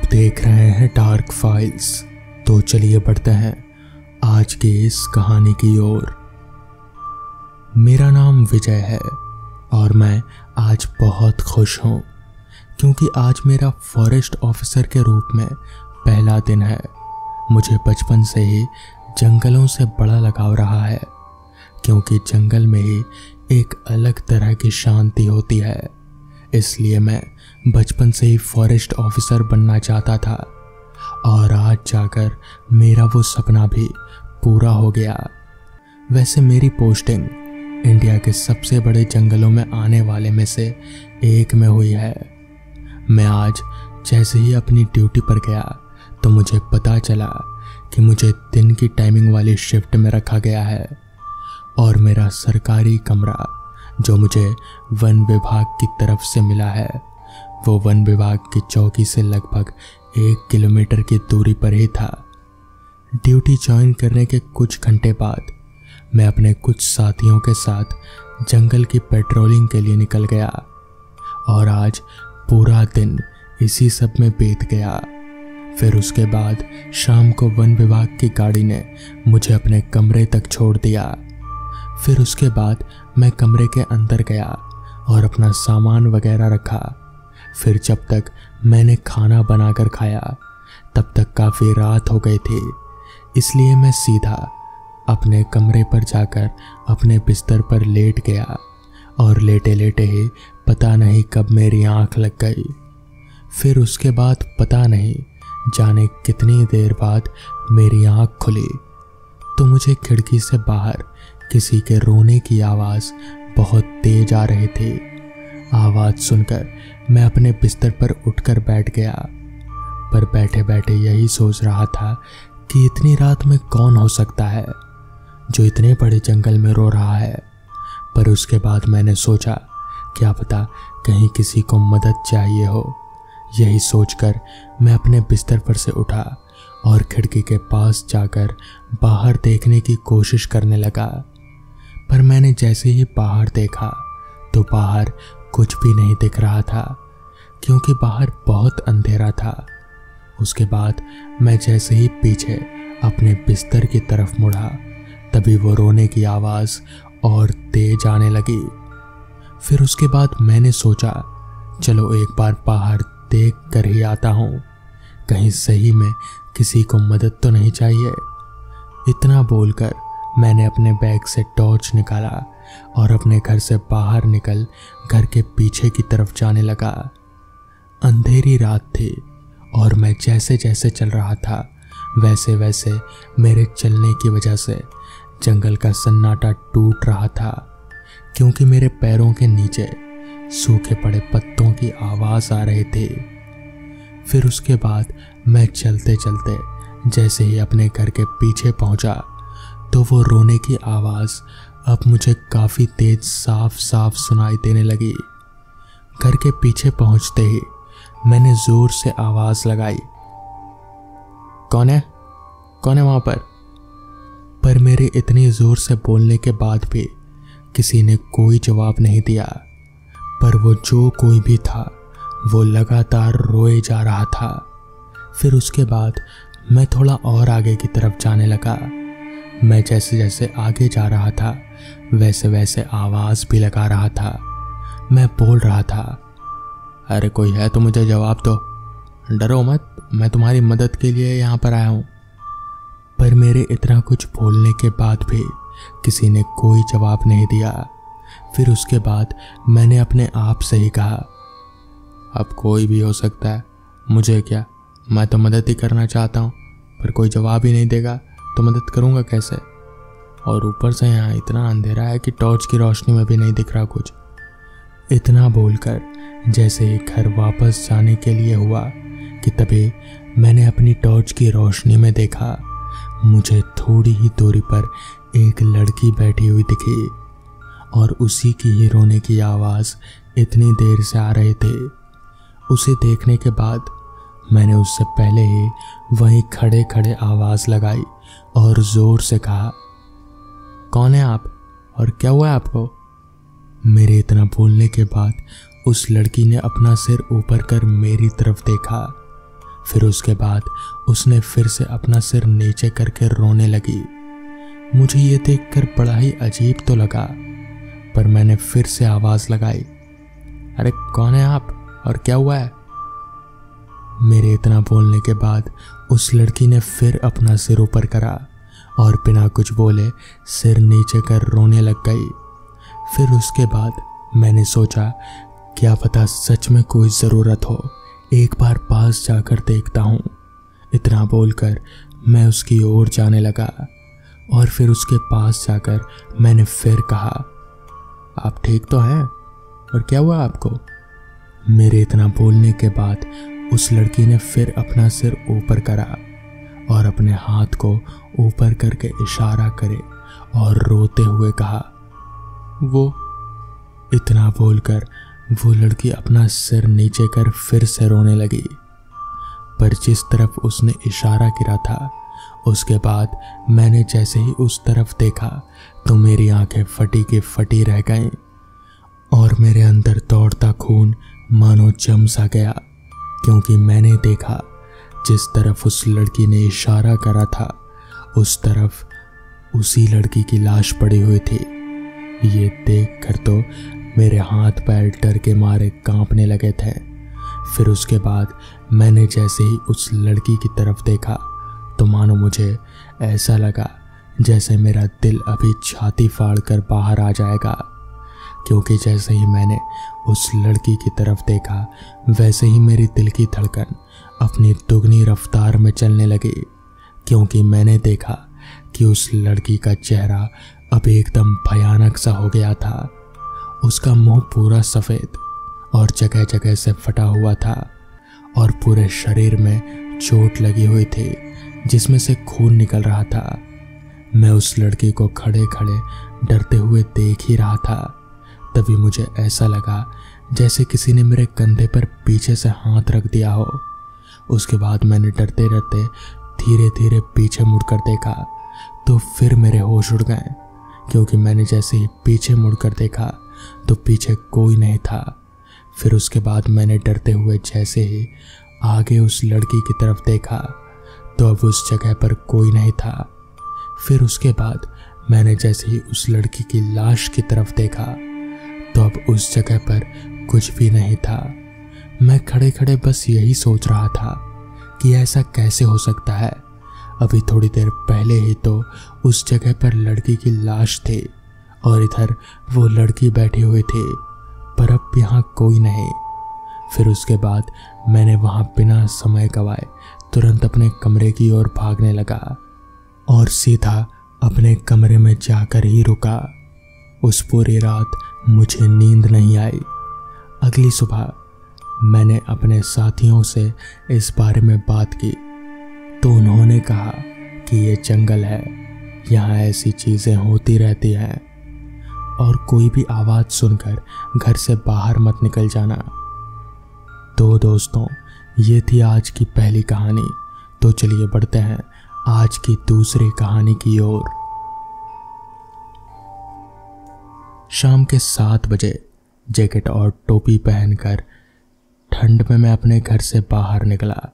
देख रहे हैं डार्क फाइल्स। तो चलिए बढ़ते हैं आज की इस कहानी की ओर। मेरा नाम विजय है और मैं आज बहुत खुश हूँ क्योंकि आज मेरा फॉरेस्ट ऑफिसर के रूप में पहला दिन है। मुझे बचपन से ही जंगलों से बड़ा लगाव रहा है क्योंकि जंगल में ही एक अलग तरह की शांति होती है। इसलिए मैं बचपन से ही फॉरेस्ट ऑफिसर बनना चाहता था और आज जाकर मेरा वो सपना भी पूरा हो गया। वैसे मेरी पोस्टिंग इंडिया के सबसे बड़े जंगलों में आने वाले में से एक में हुई है। मैं आज जैसे ही अपनी ड्यूटी पर गया तो मुझे पता चला कि मुझे दिन की टाइमिंग वाली शिफ्ट में रखा गया है और मेरा सरकारी कमरा जो मुझे वन विभाग की तरफ से मिला है वो वन विभाग की चौकी से लगभग 1 किलोमीटर की दूरी पर ही था। ड्यूटी ज्वाइन करने के कुछ घंटे बाद मैं अपने कुछ साथियों के साथ जंगल की पेट्रोलिंग के लिए निकल गया और आज पूरा दिन इसी सब में बीत गया। फिर उसके बाद शाम को वन विभाग की गाड़ी ने मुझे अपने कमरे तक छोड़ दिया। फिर उसके बाद मैं कमरे के अंदर गया और अपना सामान वगैरह रखा। फिर जब तक मैंने खाना बनाकर खाया तब तक काफ़ी रात हो गई थी, इसलिए मैं सीधा अपने कमरे पर जाकर अपने बिस्तर पर लेट गया और लेटे लेटे ही पता नहीं कब मेरी आंख लग गई। फिर उसके बाद पता नहीं जाने कितनी देर बाद मेरी आंख खुली तो मुझे खिड़की से बाहर किसी के रोने की आवाज़ बहुत तेज आ रही थी। आवाज़ सुनकर मैं अपने बिस्तर पर उठकर बैठ गया, पर बैठे बैठे यही सोच रहा था कि इतनी रात में कौन हो सकता है जो इतने बड़े जंगल में रो रहा है। पर उसके बाद मैंने सोचा क्या पता कहीं किसी को मदद चाहिए हो। यही सोचकर मैं अपने बिस्तर पर से उठा और खिड़की के पास जाकर बाहर देखने की कोशिश करने लगा। पर मैंने जैसे ही बाहर देखा तो बाहर कुछ भी नहीं दिख रहा था क्योंकि बाहर बहुत अंधेरा था। उसके बाद मैं जैसे ही पीछे अपने बिस्तर की तरफ मुड़ा तभी वो रोने की आवाज़ और तेज आने लगी। फिर उसके बाद मैंने सोचा चलो एक बार बाहर देख कर ही आता हूँ, कहीं सही में किसी को मदद तो नहीं चाहिए। इतना बोलकर मैंने अपने बैग से टॉर्च निकाला और अपने घर से बाहर निकल घर के पीछे की तरफ जाने लगा। अंधेरी रात थी और मैं जैसे जैसे चल रहा था वैसे वैसे मेरे चलने की वजह से जंगल का सन्नाटा टूट रहा था क्योंकि मेरे पैरों के नीचे सूखे पड़े पत्तों की आवाज़ आ रही थी। फिर उसके बाद मैं चलते चलते जैसे ही अपने घर के पीछे पहुंचा तो वो रोने की आवाज़ अब मुझे काफ़ी तेज साफ साफ सुनाई देने लगी। घर के पीछे पहुंचते ही मैंने ज़ोर से आवाज़ लगाई, कौन है वहाँ पर? पर मेरे इतनी ज़ोर से बोलने के बाद भी किसी ने कोई जवाब नहीं दिया। पर वो जो कोई भी था वो लगातार रोए जा रहा था। फिर उसके बाद मैं थोड़ा और आगे की तरफ जाने लगा। मैं जैसे जैसे आगे जा रहा था वैसे वैसे आवाज़ भी लगा रहा था। मैं बोल रहा था, अरे कोई है तो मुझे जवाब दो, डरो मत, मैं तुम्हारी मदद के लिए यहाँ पर आया हूँ। पर मेरे इतना कुछ बोलने के बाद भी किसी ने कोई जवाब नहीं दिया। फिर उसके बाद मैंने अपने आप से ही कहा, अब कोई भी हो सकता है, मुझे क्या, मैं तो मदद ही करना चाहता हूँ, पर कोई जवाब ही नहीं देगा तो मदद करूँगा कैसे? और ऊपर से यहाँ इतना अंधेरा है कि टॉर्च की रोशनी में भी नहीं दिख रहा कुछ। इतना बोलकर जैसे ही घर वापस जाने के लिए हुआ कि तभी मैंने अपनी टॉर्च की रोशनी में देखा मुझे थोड़ी ही दूरी पर एक लड़की बैठी हुई दिखी और उसी की ही रोने की आवाज़ इतनी देर से आ रहे थे। उसे देखने के बाद मैंने उससे पहले ही वहीं खड़े खड़े आवाज़ लगाई और ज़ोर से कहा, कौन है आप और क्या हुआ है आपको? मेरे इतना बोलने के बाद उस लड़की ने अपना सिर ऊपर कर मेरी तरफ देखा फिर उसके बाद उसने फिर से अपना सिर नीचे करके रोने लगी। मुझे ये देखकर बड़ा ही अजीब तो लगा, पर मैंने फिर से आवाज लगाई, अरे कौन है आप और क्या हुआ है? मेरे इतना बोलने के बाद उस लड़की ने फिर अपना सिर ऊपर करा और बिना कुछ बोले सिर नीचे कर रोने लग गई। फिर उसके बाद मैंने सोचा, क्या पता सच में कोई ज़रूरत हो, एक बार पास जाकर देखता हूँ। इतना बोलकर मैं उसकी ओर जाने लगा और फिर उसके पास जाकर मैंने फिर कहा, आप ठीक तो हैं और क्या हुआ आपको? मेरे इतना बोलने के बाद उस लड़की ने फिर अपना सिर ऊपर करा और अपने हाथ को ऊपर करके इशारा करे और रोते हुए कहा, वो। इतना बोलकर वो लड़की अपना सिर नीचे कर फिर से रोने लगी, पर जिस तरफ उसने इशारा किया था उसके बाद मैंने जैसे ही उस तरफ देखा तो मेरी आंखें फटी की फटी रह गईं और मेरे अंदर दौड़ता खून मानो जम सा गया, क्योंकि मैंने देखा जिस तरफ उस लड़की ने इशारा करा था उस तरफ उसी लड़की की लाश पड़ी हुई थी। ये देखकर तो मेरे हाथ पैर डर के मारे कांपने लगे थे। फिर उसके बाद मैंने जैसे ही उस लड़की की तरफ देखा तो मानो मुझे ऐसा लगा जैसे मेरा दिल अभी छाती फाड़ कर बाहर आ जाएगा, क्योंकि जैसे ही मैंने उस लड़की की तरफ देखा वैसे ही मेरी दिल की धड़कन अपनी दुगनी रफ्तार में चलने लगी, क्योंकि मैंने देखा कि उस लड़की का चेहरा अब एकदम भयानक सा हो गया था। उसका मुंह पूरा सफ़ेद और जगह जगह से फटा हुआ था और पूरे शरीर में चोट लगी हुई थी जिसमें से खून निकल रहा था। मैं उस लड़की को खड़े खड़े डरते हुए देख ही रहा था। तभी मुझे ऐसा लगा जैसे किसी ने मेरे कंधे पर पीछे से हाथ रख दिया हो। उसके बाद मैंने डरते डरते धीरे धीरे पीछे मुड़कर देखा तो फिर मेरे होश उड़ गए, क्योंकि मैंने जैसे ही पीछे मुड़कर देखा तो पीछे कोई नहीं था। फिर उसके बाद मैंने डरते हुए जैसे ही आगे उस लड़की की तरफ देखा तो अब उस जगह पर कोई नहीं था। फिर उसके बाद मैंने जैसे ही उस लड़की की लाश की तरफ देखा तो अब उस जगह पर कुछ भी नहीं था। मैं खड़े खड़े बस यही सोच रहा था कि ऐसा कैसे हो सकता है। अभी थोड़ी देर पहले ही तो उस जगह पर लड़की की लाश थी और इधर वो लड़की बैठी हुई थी, पर अब यहाँ कोई नहीं। फिर उसके बाद मैंने वहाँ बिना समय गवाए तुरंत अपने कमरे की ओर भागने लगा और सीधा अपने कमरे में जाकर ही रुका। उस पूरी रात मुझे नींद नहीं आई। अगली सुबह मैंने अपने साथियों से इस बारे में बात की तो उन्होंने कहा कि ये जंगल है, यहाँ ऐसी चीज़ें होती रहती हैं और कोई भी आवाज़ सुनकर घर से बाहर मत निकल जाना। तो दोस्तों, ये थी आज की पहली कहानी। तो चलिए बढ़ते हैं आज की दूसरी कहानी की ओर। शाम के 7 बजे जैकेट और टोपी पहनकर ठंड में मैं अपने घर से बाहर निकला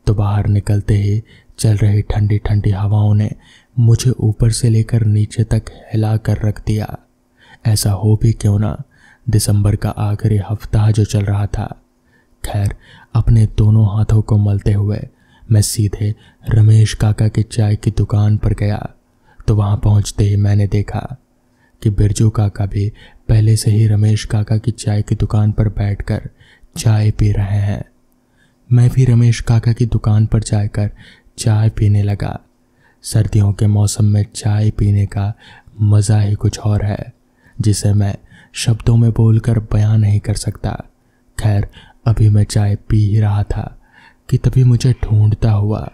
तो बाहर निकलते ही चल रही ठंडी ठंडी हवाओं ने मुझे ऊपर से लेकर नीचे तक हिला कर रख दिया। ऐसा हो भी क्यों ना, दिसंबर का आखिरी हफ्ता जो चल रहा था। खैर, अपने दोनों हाथों को मलते हुए मैं सीधे रमेश काका की चाय की दुकान पर गया तो वहां पहुंचते ही मैंने देखा कि बिरजू काका भी पहले से ही रमेश काका की चाय की दुकान पर बैठकर चाय पी रहे हैं। मैं भी रमेश काका की दुकान पर जाकर चाय पीने लगा। सर्दियों के मौसम में चाय पीने का मज़ा ही कुछ और है, जिसे मैं शब्दों में बोलकर बयां नहीं कर सकता। खैर, अभी मैं चाय पी ही रहा था कि तभी मुझे ढूंढता हुआ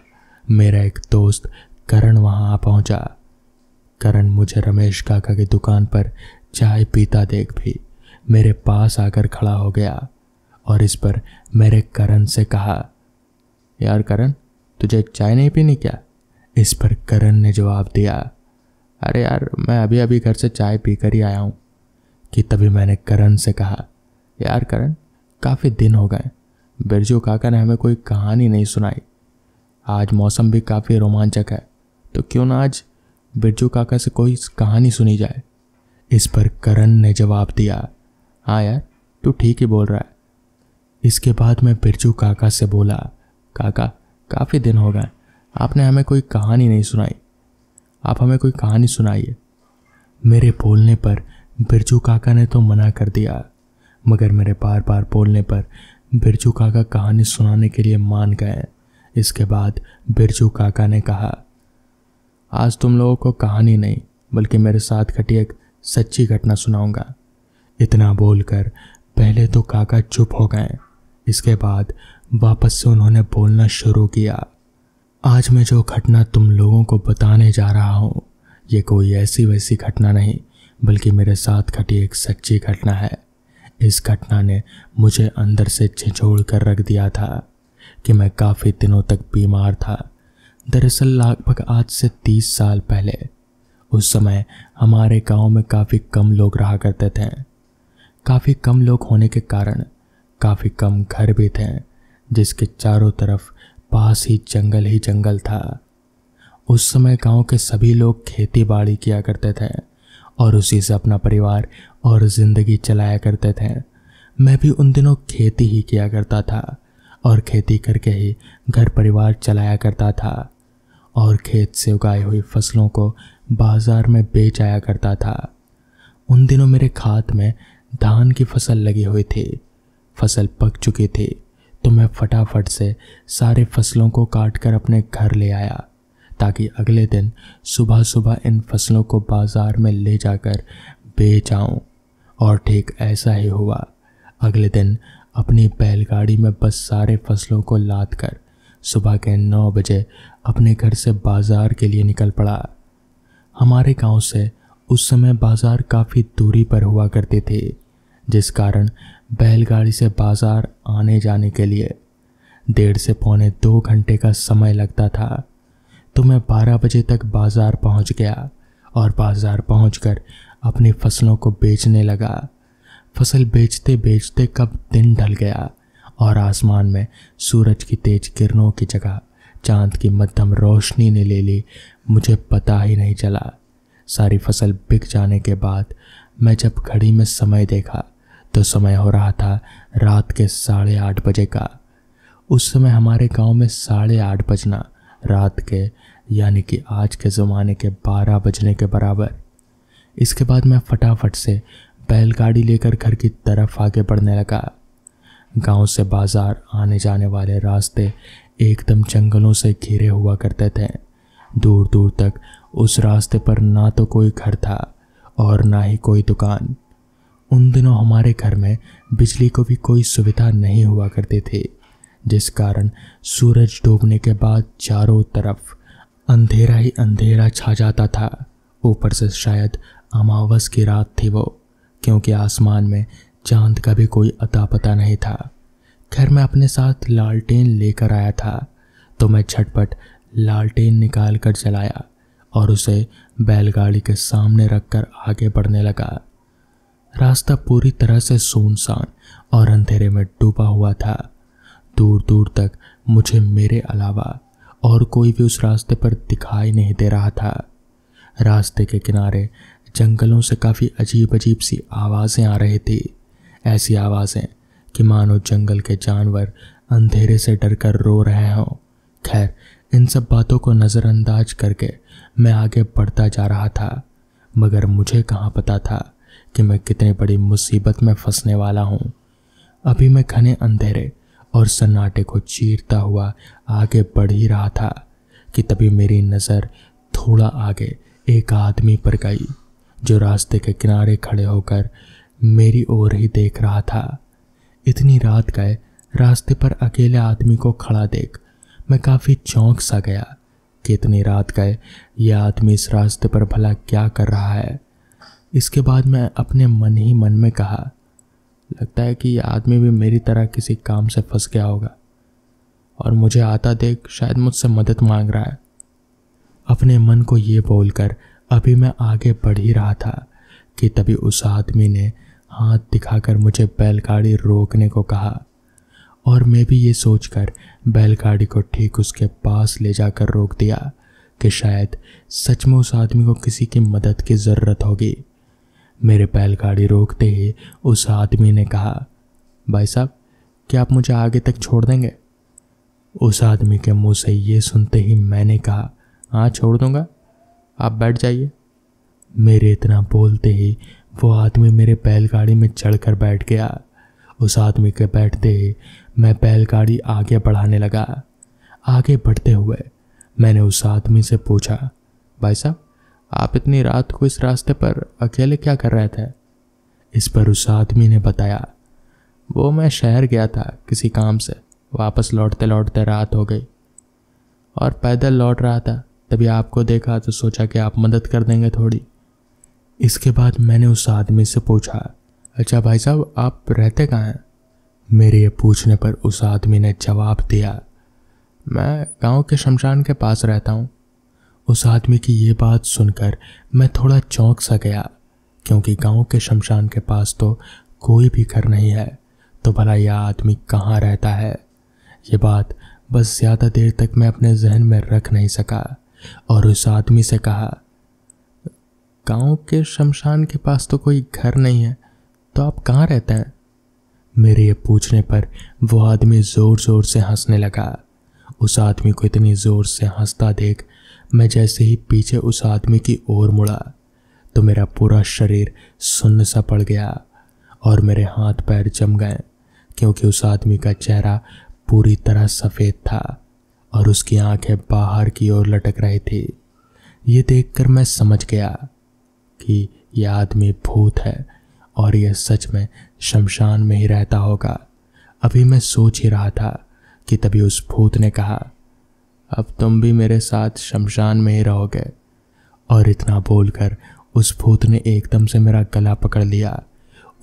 मेरा एक दोस्त करण वहां आ पहुंचा। करण मुझे रमेश काका की दुकान पर चाय पीता देख भी मेरे पास आकर खड़ा हो गया और इस पर मेरे करण से कहा, यार करण, तुझे चाय नहीं पीनी क्या? इस पर करण ने जवाब दिया, अरे यार, मैं अभी अभी घर से चाय पीकर ही आया हूँ। कि तभी मैंने करण से कहा, यार करण, काफ़ी दिन हो गए, बिरजू काका ने हमें कोई कहानी नहीं सुनाई। आज मौसम भी काफ़ी रोमांचक है, तो क्यों ना आज बिरजू काका से कोई कहानी सुनी जाए। इस पर करण ने जवाब दिया, हाँ यार, तू ठीक ही बोल रहा है। इसके बाद मैं बिरजू काका से बोला, काका काफ़ी दिन हो गए, आपने हमें कोई कहानी नहीं सुनाई, आप हमें कोई कहानी सुनाइए। मेरे बोलने पर बिरजू काका ने तो मना कर दिया, मगर मेरे बार बार बोलने पर बिरजू काका कहानी सुनाने के लिए मान गए। इसके बाद बिरजू काका ने कहा, आज तुम लोगों को कहानी नहीं बल्कि मेरे साथ घटी एक सच्ची घटना सुनाऊंगा। इतना बोलकर पहले तो काका चुप हो गए। इसके बाद वापस से उन्होंने बोलना शुरू किया। आज मैं जो घटना तुम लोगों को बताने जा रहा हूँ, ये कोई ऐसी वैसी घटना नहीं बल्कि मेरे साथ घटी एक सच्ची घटना है। इस घटना ने मुझे अंदर से झिझोड़ कर रख दिया था कि मैं काफ़ी दिनों तक बीमार था। दरअसल लगभग आज से 30 साल पहले, उस समय हमारे गांव में काफ़ी कम लोग रहा करते थे। काफ़ी कम लोग होने के कारण काफ़ी कम घर भी थे, जिसके चारों तरफ पास ही जंगल था। उस समय गांव के सभी लोग खेती बाड़ी किया करते थे और उसी से अपना परिवार और ज़िंदगी चलाया करते थे। मैं भी उन दिनों खेती ही किया करता था और खेती करके ही घर परिवार चलाया करता था और खेत से उगाई हुई फसलों को बाज़ार में बेच आया करता था। उन दिनों मेरे खात में धान की फसल लगी हुई थी। फसल पक चुकी थी तो मैं फटाफट से सारे फसलों को काट कर अपने घर ले आया ताकि अगले दिन सुबह सुबह इन फसलों को बाज़ार में ले जाकर बेच आऊँ। और ठीक ऐसा ही हुआ। अगले दिन अपनी बैलगाड़ी में बस सारे फसलों को लाद कर सुबह के 9 बजे अपने घर से बाज़ार के लिए निकल पड़ा। हमारे गांव से उस समय बाज़ार काफ़ी दूरी पर हुआ करती थी, जिस कारण बैलगाड़ी से बाज़ार आने जाने के लिए 1.5 से पौने 2 घंटे का समय लगता था। तो मैं 12 बजे तक बाज़ार पहुंच गया और बाज़ार पहुंचकर अपनी फसलों को बेचने लगा। फसल बेचते बेचते कब दिन ढल गया और आसमान में सूरज की तेज किरणों की जगह चांद की मध्यम रोशनी ने ले ली, मुझे पता ही नहीं चला। सारी फसल बिक जाने के बाद मैं जब घड़ी में समय देखा तो समय हो रहा था रात के 8:30 बजे का। उस समय हमारे गांव में 8:30 बजना रात के यानी कि आज के ज़माने के 12 बजने के बराबर। इसके बाद मैं फटाफट से बैलगाड़ी लेकर घर की तरफ आगे बढ़ने लगा। गांव से बाज़ार आने जाने वाले रास्ते एकदम जंगलों से घिरे हुआ करते थे। दूर दूर तक उस रास्ते पर ना तो कोई घर था और ना ही कोई दुकान। उन दिनों हमारे घर में बिजली को भी कोई सुविधा नहीं हुआ करती थी, जिस कारण सूरज डूबने के बाद चारों तरफ अंधेरा ही अंधेरा छा जाता था। ऊपर से शायद अमावस की रात थी वो, क्योंकि आसमान में चांद का भी कोई अता पता नहीं था। खैर मैं अपने साथ लालटेन लेकर आया था तो मैं झटपट लालटेन निकाल कर जलाया और उसे बैलगाड़ी के सामने रखकर आगे बढ़ने लगा। रास्ता पूरी तरह से सुनसान और अंधेरे में डूबा हुआ था। दूर दूर तक मुझे मेरे अलावा और कोई भी उस रास्ते पर दिखाई नहीं दे रहा था। रास्ते के किनारे जंगलों से काफ़ी अजीब अजीब सी आवाज़ें आ रही थी। ऐसी आवाज़ें कि मानो जंगल के जानवर अंधेरे से डरकर रो रहे हों। खैर इन सब बातों को नज़रअंदाज करके मैं आगे बढ़ता जा रहा था, मगर मुझे कहाँ पता था कि मैं कितनी बड़ी मुसीबत में फंसने वाला हूँ। अभी मैं घने अंधेरे और सन्नाटे को चीरता हुआ आगे बढ़ ही रहा था कि तभी मेरी नज़र थोड़ा आगे एक आदमी पर गई, जो रास्ते के किनारे खड़े होकर मेरी ओर ही देख रहा था। इतनी रात गए रास्ते पर अकेले आदमी को खड़ा देख मैं काफ़ी चौंक सा गया कि इतनी रात गए यह आदमी इस रास्ते पर भला क्या कर रहा है। इसके बाद मैं अपने मन ही मन में कहा, लगता है कि यह आदमी भी मेरी तरह किसी काम से फंस गया होगा और मुझे आता देख शायद मुझसे मदद मांग रहा है। अपने मन को ये बोलकर अभी मैं आगे बढ़ ही रहा था कि तभी उस आदमी ने हाथ दिखाकर मुझे बैलगाड़ी रोकने को कहा और मैं भी ये सोचकर बैलगाड़ी को ठीक उसके पास ले जाकर रोक दिया कि शायद सच में उस आदमी को किसी की मदद की ज़रूरत होगी। मेरे बैलगाड़ी रोकते ही उस आदमी ने कहा, भाई साहब, क्या आप मुझे आगे तक छोड़ देंगे? उस आदमी के मुंह से ये सुनते ही मैंने कहा, हाँ छोड़ दूंगा, आप बैठ जाइए। मेरे इतना बोलते ही वो आदमी मेरे बैलगाड़ी में चढ़कर बैठ गया। उस आदमी के बैठते ही मैं बैलगाड़ी आगे बढ़ाने लगा। आगे बढ़ते हुए मैंने उस आदमी से पूछा, भाई साहब, आप इतनी रात को इस रास्ते पर अकेले क्या कर रहे थे? इस पर उस आदमी ने बताया, वो मैं शहर गया था किसी काम से, वापस लौटते लौटते रात हो गई और पैदल लौट रहा था, तभी आपको देखा तो सोचा कि आप मदद कर देंगे थोड़ी। इसके बाद मैंने उस आदमी से पूछा, अच्छा भाई साहब, आप रहते कहाँ हैं? मेरे ये पूछने पर उस आदमी ने जवाब दिया, मैं गांव के शमशान के पास रहता हूँ। उस आदमी की ये बात सुनकर मैं थोड़ा चौंक सा गया, क्योंकि गांव के शमशान के पास तो कोई भी घर नहीं है, तो भला यह आदमी कहाँ रहता है? ये बात बस ज़्यादा देर तक मैं अपने जहन में रख नहीं सका और उस आदमी से कहा, गांव के शमशान के पास तो कोई घर नहीं है, तो आप कहाँ रहते हैं? मेरे ये पूछने पर वो आदमी ज़ोर ज़ोर से हंसने लगा। उस आदमी को इतनी ज़ोर से हंसता देख मैं जैसे ही पीछे उस आदमी की ओर मुड़ा तो मेरा पूरा शरीर सुन्न सा पड़ गया और मेरे हाथ पैर जम गए, क्योंकि उस आदमी का चेहरा पूरी तरह सफ़ेद था और उसकी आंखें बाहर की ओर लटक रही थी। ये देखकर मैं समझ गया कि यह आदमी भूत है और यह सच में शमशान में ही रहता होगा। अभी मैं सोच ही रहा था कि तभी उस भूत ने कहा, अब तुम भी मेरे साथ शमशान में ही रहोगे। और इतना बोलकर उस भूत ने एकदम से मेरा गला पकड़ लिया।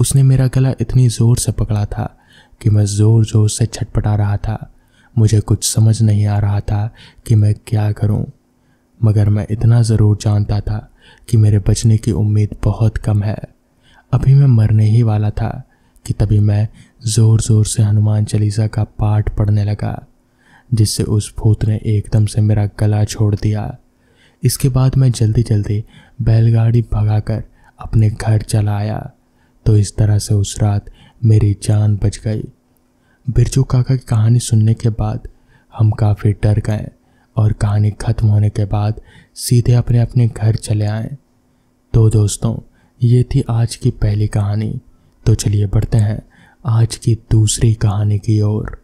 उसने मेरा गला इतनी ज़ोर से पकड़ा था कि मैं ज़ोर ज़ोर से छटपटा रहा था। मुझे कुछ समझ नहीं आ रहा था कि मैं क्या करूं, मगर मैं इतना ज़रूर जानता था कि मेरे बचने की उम्मीद बहुत कम है। अभी मैं मरने ही वाला था कि तभी मैं ज़ोर ज़ोर से हनुमान चालीसा का पाठ पढ़ने लगा, जिससे उस भूत ने एकदम से मेरा गला छोड़ दिया। इसके बाद मैं जल्दी जल्दी बैलगाड़ी भगाकर अपने घर चला आया। तो इस तरह से उस रात मेरी जान बच गई। बिरजू काका की कहानी सुनने के बाद हम काफ़ी डर गए और कहानी ख़त्म होने के बाद सीधे अपने अपने घर चले आए। तो दोस्तों, ये थी आज की पहली कहानी। तो चलिए बढ़ते हैं आज की दूसरी कहानी की ओर।